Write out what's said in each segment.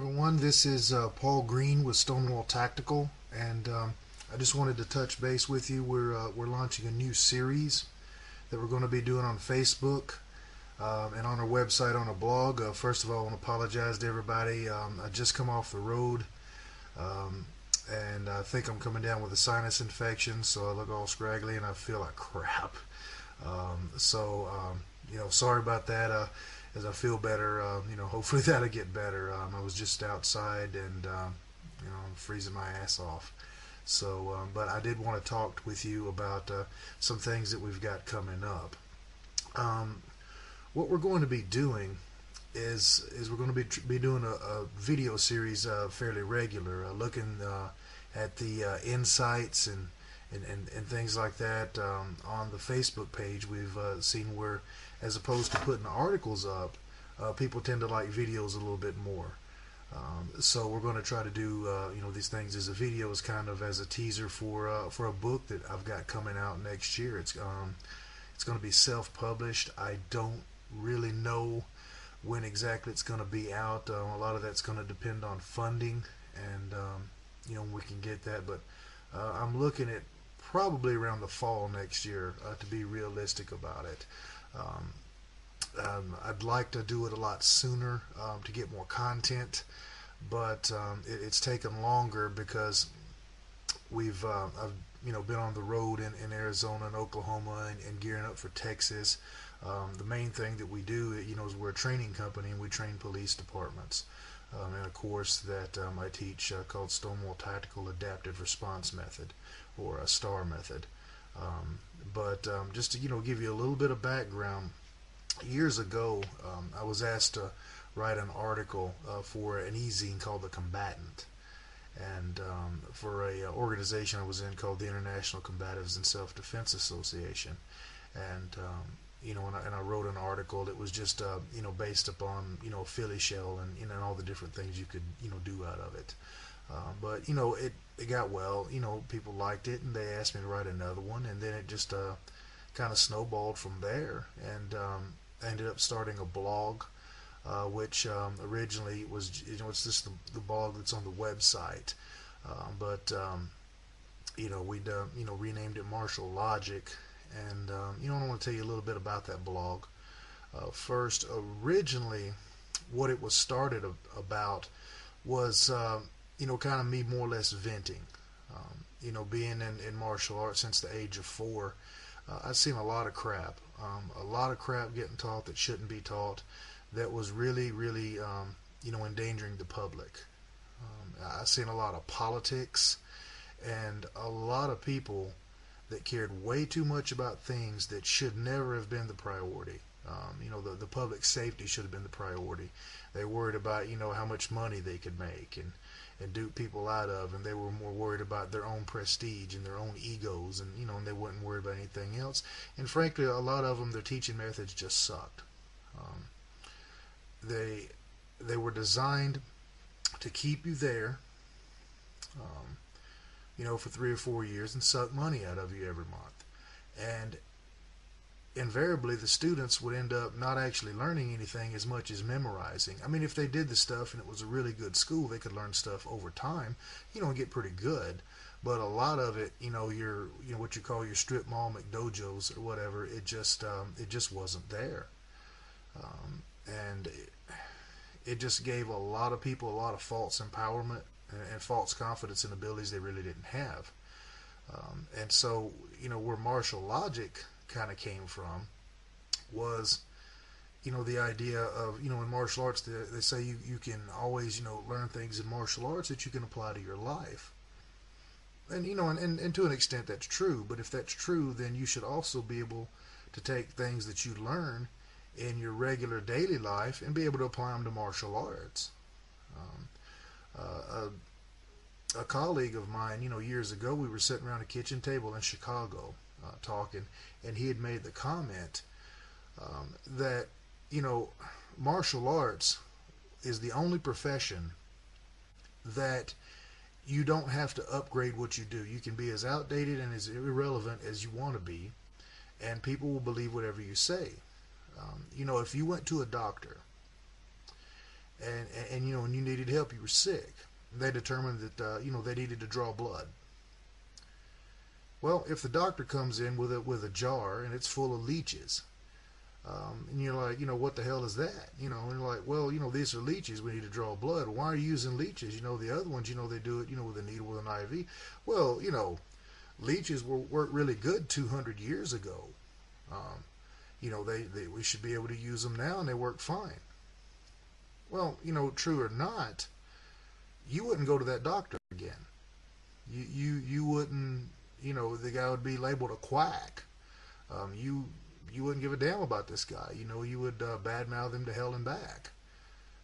Everyone, this is Paul Green with Stonewall Tactical, and I just wanted to touch base with you. We're launching a new series that we're going to be doing on Facebook and on our website, on a blog. First of all, I want to apologize to everybody. I just come off the road, um, and I think I'm coming down with a sinus infection, so I look all scraggly and I feel like crap. Sorry about that. As I feel better, hopefully that'll get better. I was just outside and, I'm freezing my ass off. But I did want to talk with you about some things that we've got coming up. Um, what we're going to be doing is we're going to be doing a video series fairly regular, looking at the insights and things like that on the Facebook page. We've seen where, as opposed to putting articles up, people tend to like videos a little bit more. So we're going to try to do these things as a video, as kind of as a teaser for a book that I've got coming out next year. It's going to be self-published. I don't really know when exactly it's going to be out. A lot of that's going to depend on funding and when we can get that. But I'm looking at probably around the fall next year, to be realistic about it. Um, I'd like to do it a lot sooner to get more content, but it's taken longer because I've been on the road in Arizona and Oklahoma and gearing up for Texas. The main thing that we do, is we're a training company and we train police departments. And a course that I teach called Stonewall Tactical Adaptive Response Method, or a STAR method. But just to give you a little bit of background, years ago I was asked to write an article for an e-zine called The Combatant, and for a organization I was in called the International Combatives and Self-Defense Association, and and I wrote an article that was just based upon Philly shell and all the different things you could do out of it. But it got well. People liked it, and they asked me to write another one, and then it just kind of snowballed from there, and I ended up starting a blog, which originally was it's just the blog that's on the website, but we'd renamed it Martial Logic, and I want to tell you a little bit about that blog. First, originally, what it was started about was kind of me more or less venting. Being in martial arts since the age of 4, I've seen a lot of crap getting taught that shouldn't be taught, that was really, really, endangering the public. I've seen a lot of politics and a lot of people that cared way too much about things that should never have been the priority. The public safety should have been the priority. They worried about, how much money they could make and dupe people out of, and they were more worried about their own prestige and their own egos, and they weren't worried about anything else. And frankly, a lot of them, their teaching methods just sucked. Um, they were designed to keep you there, um, for 3 or 4 years and suck money out of you every month. And invariably, the students would end up not actually learning anything as much as memorizing. I mean, if they did the stuff and it was a really good school, they could learn stuff over time, and get pretty good. But a lot of it, your what you call your strip mall McDojos or whatever, it just wasn't there, and it just gave a lot of people a lot of false empowerment and false confidence in abilities they really didn't have. And so, where martial logic kind of came from was, the idea of, in martial arts, they say you can always, learn things in martial arts that you can apply to your life. And, and to an extent that's true, but if that's true, then you should also be able to take things that you learn in your regular daily life and be able to apply them to martial arts. Um, a colleague of mine, years ago, we were sitting around a kitchen table in Chicago talking, and he had made the comment that, martial arts is the only profession that you don't have to upgrade what you do. You can be as outdated and as irrelevant as you want to be, and people will believe whatever you say. If you went to a doctor and you know, and you needed help, you were sick. They determined that you know, they needed to draw blood. Well, if the doctor comes in with a jar and it's full of leeches, and you're like, you know, what the hell is that? You know, and you're like, well, you know, these are leeches. We need to draw blood. Why are you using leeches? You know, the other ones, you know, they do it, you know, with a needle with an IV. Well, you know, leeches worked really good 200 years ago. Um, you know, we should be able to use them now, and they work fine. Well, you know, true or not, you wouldn't go to that doctor again. You wouldn't. You know, the guy would be labeled a quack. You wouldn't give a damn about this guy. You know, you would badmouth him to hell and back.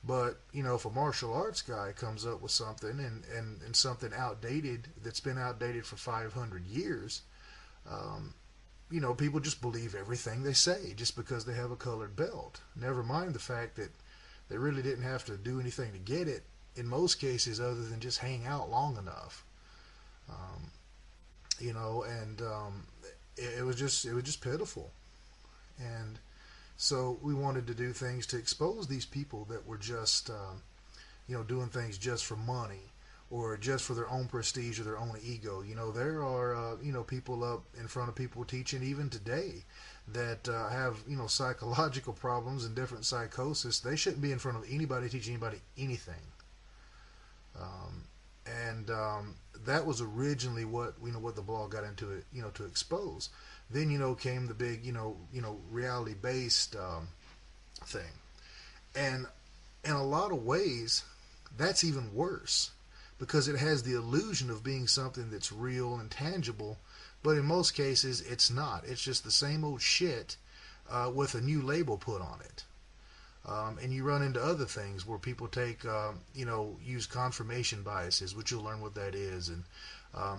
But you know, if a martial arts guy comes up with something and something outdated that's been outdated for 500 years, um, you know, people just believe everything they say just because they have a colored belt. Never mind the fact that they really didn't have to do anything to get it in most cases, other than just hang out long enough. Um, you know, and it was just pitiful. And so we wanted to do things to expose these people that were just you know, doing things just for money or just for their own prestige or their own ego. You know, there are you know, people up in front of people teaching even today that have, you know, psychological problems and different psychosis. They shouldn't be in front of anybody teaching anybody anything. Um, and that was originally what, you know, what the blog got into it, you know, to expose. Then, you know, came the big, reality based thing, and in a lot of ways, that's even worse because it has the illusion of being something that's real and tangible, but in most cases, it's not. It's just the same old shit with a new label put on it. And you run into other things where people take, use confirmation biases, which you'll learn what that is, and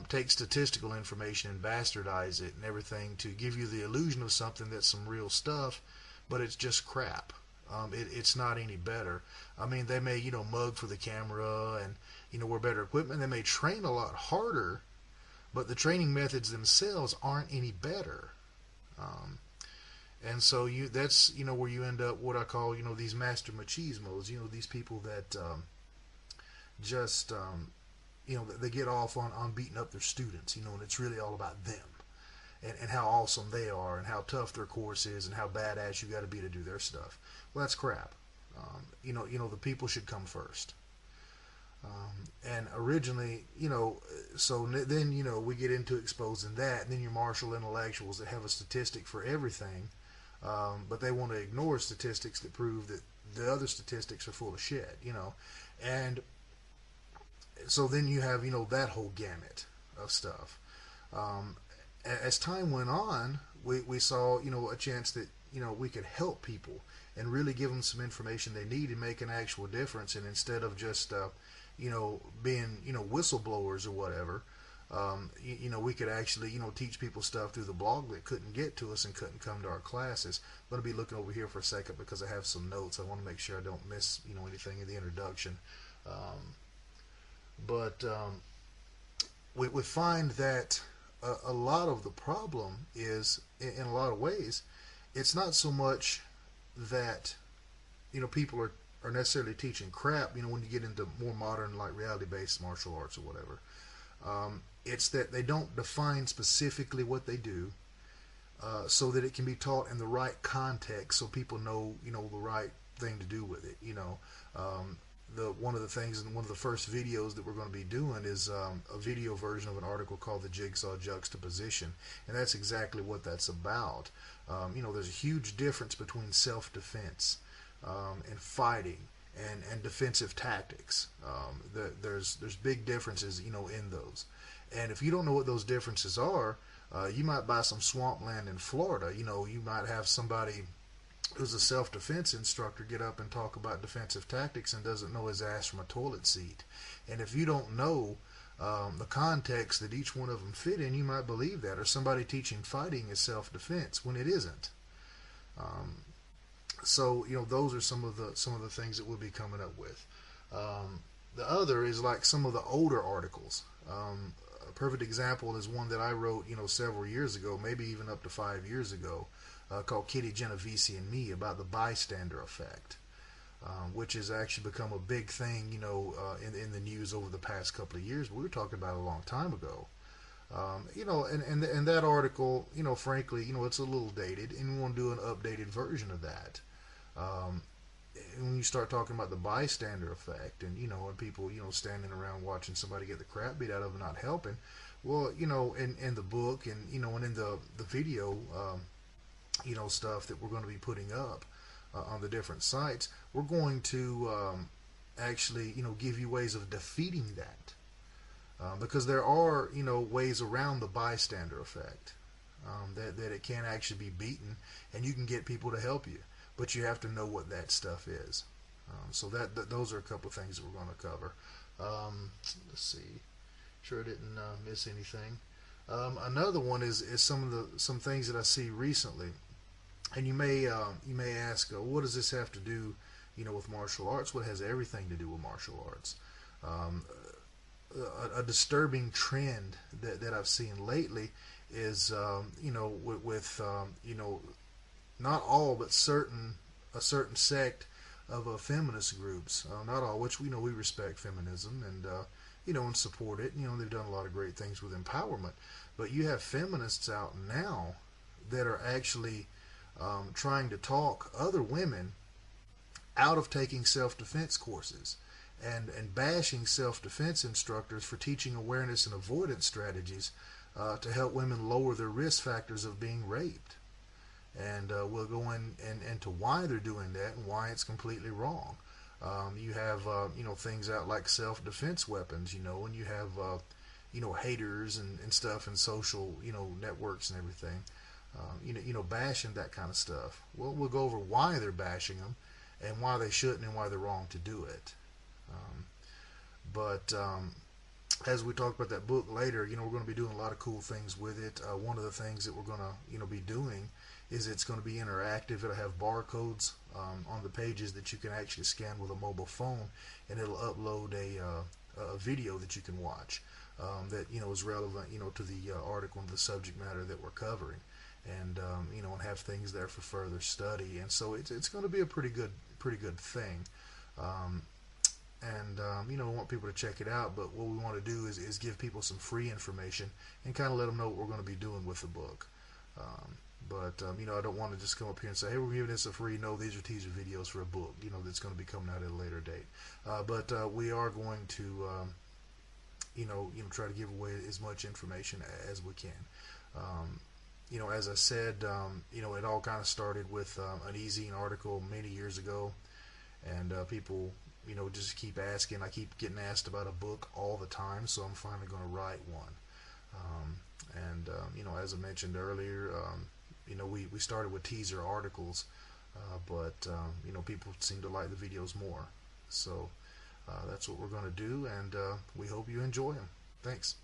take statistical information and bastardize it and everything to give you the illusion of something that's some real stuff, but it's just crap. It's not any better. I mean, they may, you know, mug for the camera and, you know, wear better equipment. They may train a lot harder, but the training methods themselves aren't any better. Um, and so that's, you know, where you end up what I call, you know, these master machismos, you know, these people that just, you know, they get off on beating up their students, you know, and it's really all about them and how awesome they are and how tough their course is and how badass you got to be to do their stuff. Well, that's crap. The people should come first. And originally, you know, so then, you know, we get into exposing that, and then your martial intellectuals that have a statistic for everything, but they want to ignore statistics that prove that the other statistics are full of shit, you know. And so then you have, you know, that whole gamut of stuff. Um, as time went on, we saw, you know, a chance that, you know, we could help people and really give them some information they need and make an actual difference. And instead of just, being, you know, whistleblowers or whatever, we could actually, you know, teach people stuff through the blog that couldn't get to us and couldn't come to our classes. I'm going to be looking over here for a second because I have some notes. I want to make sure I don't miss, you know, anything in the introduction. But we find that a lot of the problem is, in a lot of ways, it's not so much that, you know, people are necessarily teaching crap, you know, when you get into more modern, like reality-based martial arts or whatever. It's that they don't define specifically what they do, so that it can be taught in the right context, so people know, you know, the right thing to do with it. You know, one of the things in one of the first videos that we're going to be doing is a video version of an article called "The Jigsaw Juxtaposition," and that's exactly what that's about. There's a huge difference between self-defense and fighting and defensive tactics. There's big differences, you know, in those. And if you don't know what those differences are, you might buy some swampland in Florida. You know, you might have somebody who's a self-defense instructor get up and talk about defensive tactics and doesn't know his ass from a toilet seat. And if you don't know the context that each one of them fit in, you might believe that. Or somebody teaching fighting is self-defense when it isn't. So, you know, those are some of the things that we'll be coming up with. The other is like some of the older articles. A perfect example is one that I wrote, you know, several years ago, maybe even up to 5 years ago, called Kitty Genovese and Me, about the bystander effect. which has actually become a big thing, in the news over the past couple of years. We were talking about it a long time ago. And that article, frankly, it's a little dated, and we want to do an updated version of that. Um, when you start talking about the bystander effect, and people, standing around watching somebody get the crap beat out of them, not helping. Well, in the book, and in the video, stuff that we're going to be putting up on the different sites, we're going to actually, give you ways of defeating that. Because there are, ways around the bystander effect, that it can actually be beaten, and you can get people to help you, but you have to know what that stuff is. So those are a couple of things that we're going to cover. Let's see, sure I didn't miss anything. Another one is some things that I see recently, and you may ask, what does this have to do, with martial arts? Well, it has everything to do with martial arts. Um, a disturbing trend that I've seen lately is, with not all but a certain sect of feminist groups, not all, which we respect feminism and support it. They've done a lot of great things with empowerment, but you have feminists out now that are actually trying to talk other women out of taking self-defense courses, and bashing self-defense instructors for teaching awareness and avoidance strategies to help women lower their risk factors of being raped. And we'll go into why they're doing that and why it's completely wrong. You have things out like self-defense weapons, and you have haters and stuff in social networks and everything, bashing that kind of stuff. Well, we'll go over why they're bashing them and why they shouldn't and why they're wrong to do it. But as we talk about that book later, we're going to be doing a lot of cool things with it. One of the things that we're going to be doing is it's going to be interactive. It'll have barcodes on the pages that you can actually scan with a mobile phone, and it'll upload a video that you can watch that is relevant to the article and the subject matter that we're covering, and and have things there for further study. And so it's going to be a pretty good thing. We want people to check it out, but what we want to do is give people some free information and kind of let them know what we're going to be doing with the book. I don't want to just come up here and say, hey, we're giving this a free. No, these are teaser videos for a book, that's going to be coming out at a later date. But we are going to, try to give away as much information as we can. As I said, it all kind of started with an e-zine article many years ago, and people just keep asking. I keep getting asked about a book all the time, so I'm finally going to write one. As I mentioned earlier, we started with teaser articles, but people seem to like the videos more. So that's what we're going to do, and we hope you enjoy them. Thanks.